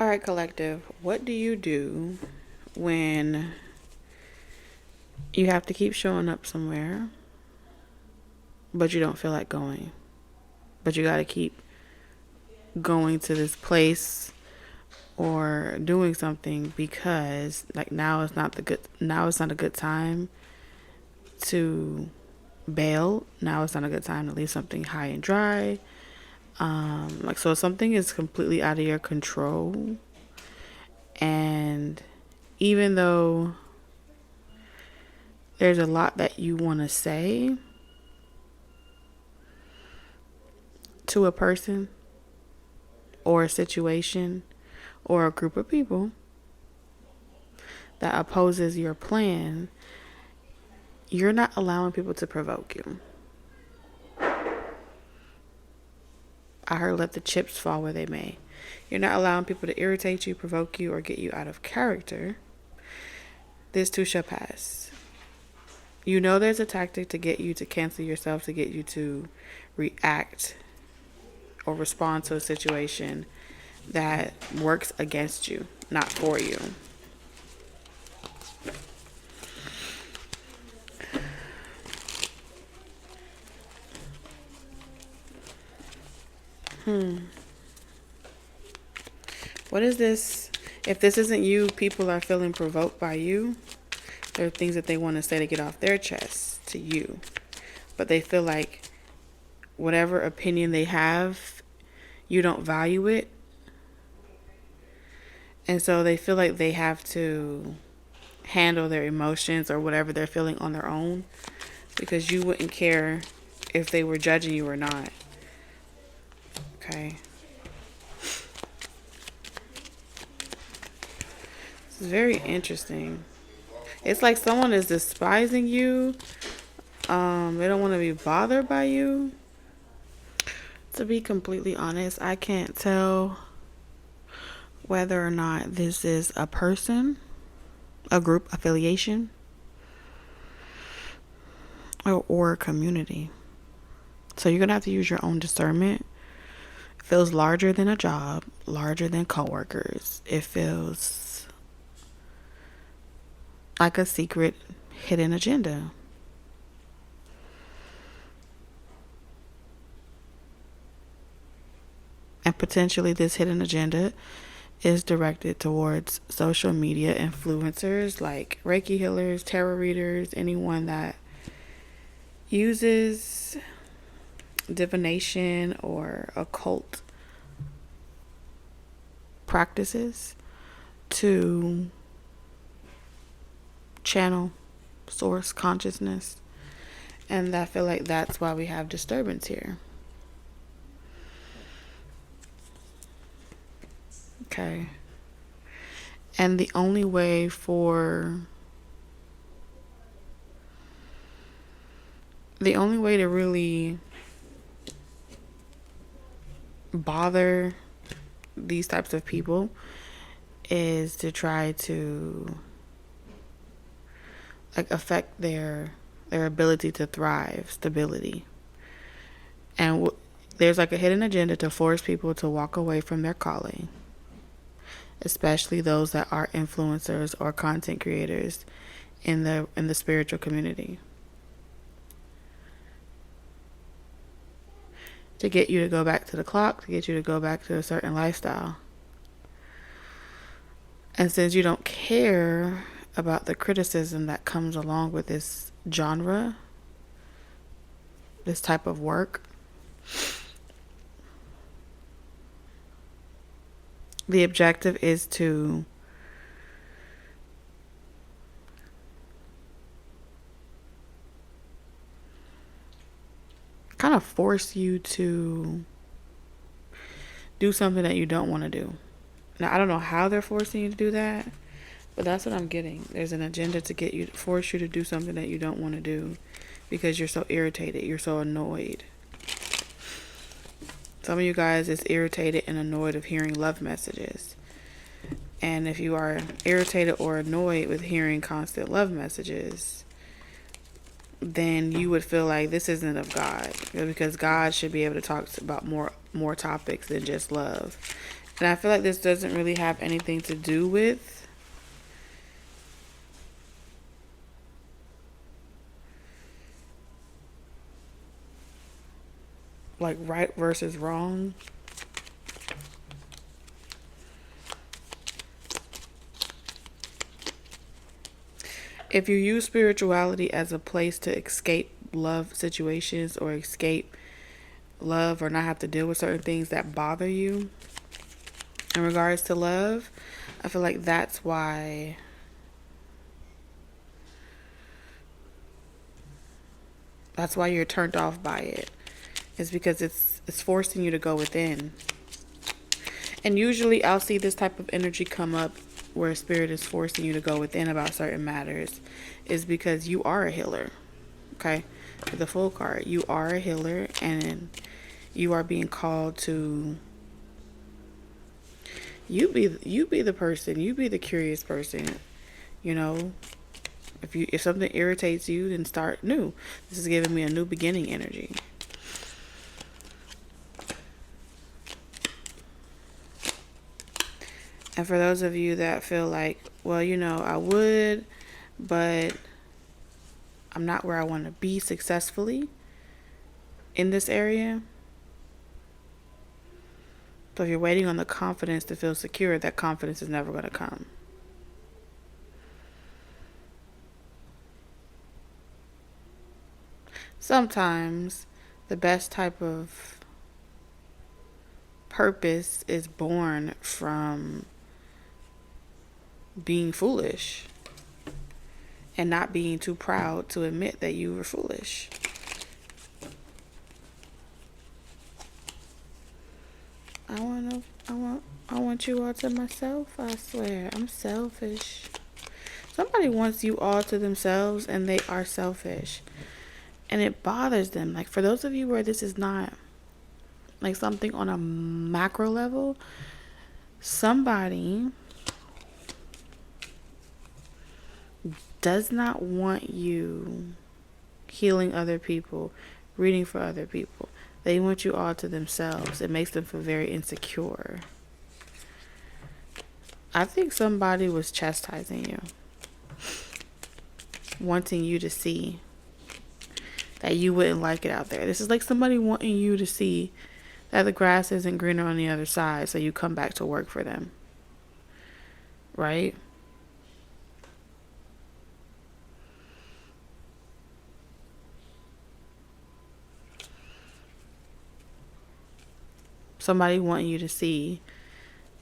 All right, collective, what do you do when you have to keep showing up somewhere, but you don't feel like going? But you got to keep going to this place or doing something because like now it's not a good time to bail. Now it's not a good time to leave something high and dry. Like, so something is completely out of your control, and even though there's a lot that you want to say to a person or a situation or a group of people that opposes your plan, you're not allowing people to provoke you. I heard let the chips fall where they may. You're not allowing people to irritate you, provoke you, or get you out of character. This too shall pass. You know there's a tactic to get you to cancel yourself, to get you to react or respond to a situation that works against you, not for you. What is this? If this isn't you, people are feeling provoked by you. There are things that they want to say to get off their chest to you. But they feel like whatever opinion they have, you don't value it. And so they feel like they have to handle their emotions or whatever they're feeling on their own, because you wouldn't care if they were judging you or not. Okay. This is very interesting. It's like someone is despising you. They don't want to be bothered by you. To be completely honest, I can't tell whether or not this is a person, a group affiliation, or a community. So you're going to have to use your own discernment. It feels larger than a job, larger than coworkers. It feels like a secret hidden agenda. And potentially this hidden agenda is directed towards social media influencers like Reiki healers, tarot readers, anyone that uses divination or occult practices to channel source consciousness. And I feel like that's why we have disturbance here. Okay. And the only way to really bother these types of people is to try to like affect their ability to thrive, stability. And there's like a hidden agenda to force people to walk away from their calling, especially those that are influencers or content creators in the spiritual community. To get you to go back to the clock, to get you to go back to a certain lifestyle. And since you don't care about the criticism that comes along with this genre, this type of work, the objective is to kind of force you to do something that you don't want to do. Now, I don't know how they're forcing you to do that, but that's what I'm getting. There's an agenda to force you to do something that you don't want to do because you're so irritated, you're so annoyed. Some of you guys is irritated and annoyed of hearing love messages. And if you are irritated or annoyed with hearing constant love messages, then you would feel like this isn't of God, because God should be able to talk about more topics than just love. And I feel like this doesn't really have anything to do with like right versus wrong. If you use spirituality as a place to escape love situations or escape love or not have to deal with certain things that bother you in regards to love, I feel like that's why you're turned off by it. It's because it's forcing you to go within. And usually I'll see this type of energy come up where spirit is forcing you to go within about certain matters is because you are a healer. Okay? For the full card, you are a healer and you are being called to you be the person, you be the curious person. You know, if something irritates you, then start new. This is giving me a new beginning energy. And for those of you that feel like, well, you know, I would, but I'm not where I want to be successfully in this area. So if you're waiting on the confidence to feel secure, that confidence is never going to come. Sometimes the best type of purpose is born from being foolish and not being too proud to admit that you were foolish. I want you all to myself, I swear. I'm selfish. Somebody wants you all to themselves and they are selfish. And it bothers them. Like for those of you where this is not like something on a macro level, somebody does not want you healing other people, reading for other people. They want you all to themselves. It makes them feel very insecure. I think somebody was chastising you, wanting you to see that you wouldn't like it out there. This is like somebody wanting you to see that the grass isn't greener on the other side, so you come back to work for them. Right? Somebody wanting you to see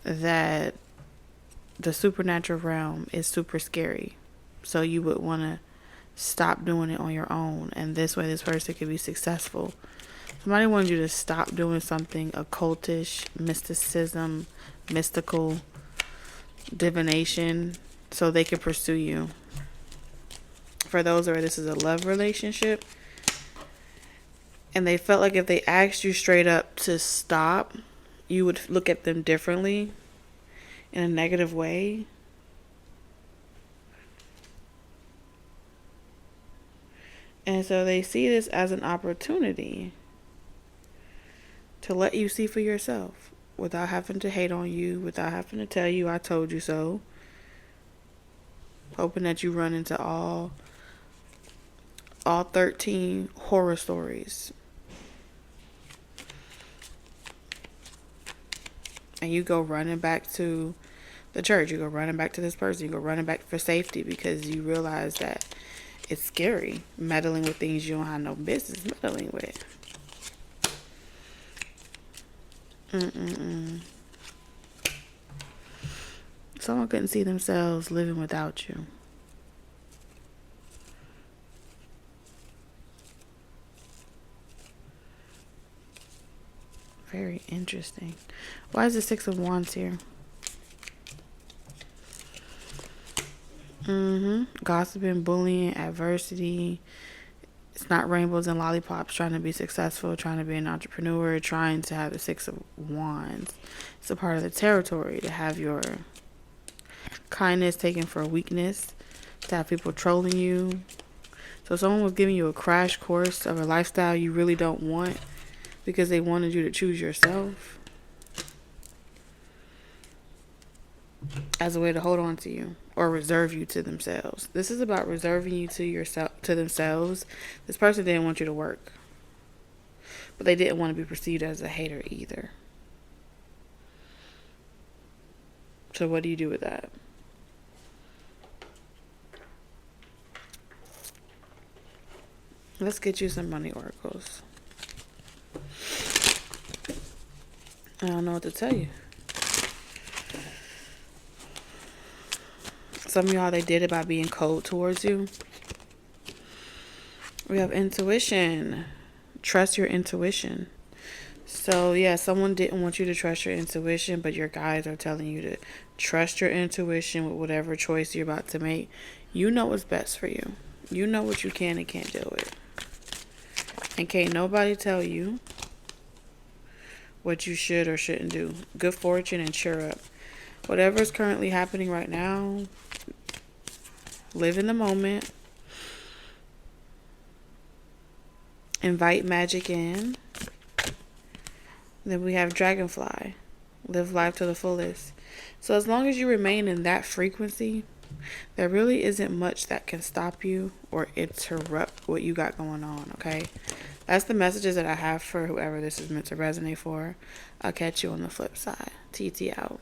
that the supernatural realm is super scary. So you would want to stop doing it on your own. And this way this person could be successful. Somebody wanted you to stop doing something occultish, mysticism, mystical, divination, so they could pursue you. For those where this is a love relationship, and they felt like if they asked you straight up to stop, you would look at them differently in a negative way. And so they see this as an opportunity to let you see for yourself without having to hate on you, without having to tell you I told you so. Hoping that you run into all 13 horror stories. And you go running back to the church. You go running back to this person. You go running back for safety because you realize that it's scary meddling with things you don't have no business meddling with. Someone couldn't see themselves living without you. Very interesting. Why is the Six of Wands here? Gossiping, bullying, adversity. It's not rainbows and lollipops. Trying to be successful, trying to be an entrepreneur, trying to have the Six of Wands. It's a part of the territory to have your kindness taken for weakness, to have people trolling you. So someone was giving you a crash course of a lifestyle you really don't want because they wanted you to choose yourself. as a way to hold on to you or reserve you to themselves. This is about reserving you to yourself, to themselves. This person didn't want you to work, but they didn't want to be perceived as a hater either. So what do you do with that? Let's get you some money oracles. I don't know what to tell you. Some of y'all, they did it by being cold towards you. We have intuition. Trust your intuition. So, yeah, someone didn't want you to trust your intuition, but your guides are telling you to trust your intuition with whatever choice you're about to make. You know what's best for you. You know what you can and can't deal with. And can't nobody tell you what you should or shouldn't do. Good fortune and cheer up. Whatever is currently happening right now, live in the moment. Invite magic in. Then we have dragonfly. Live life to the fullest. So as long as you remain in that frequency, there really isn't much that can stop you or interrupt what you got going on, okay? That's the messages that I have for whoever this is meant to resonate for. I'll catch you on the flip side. TT out.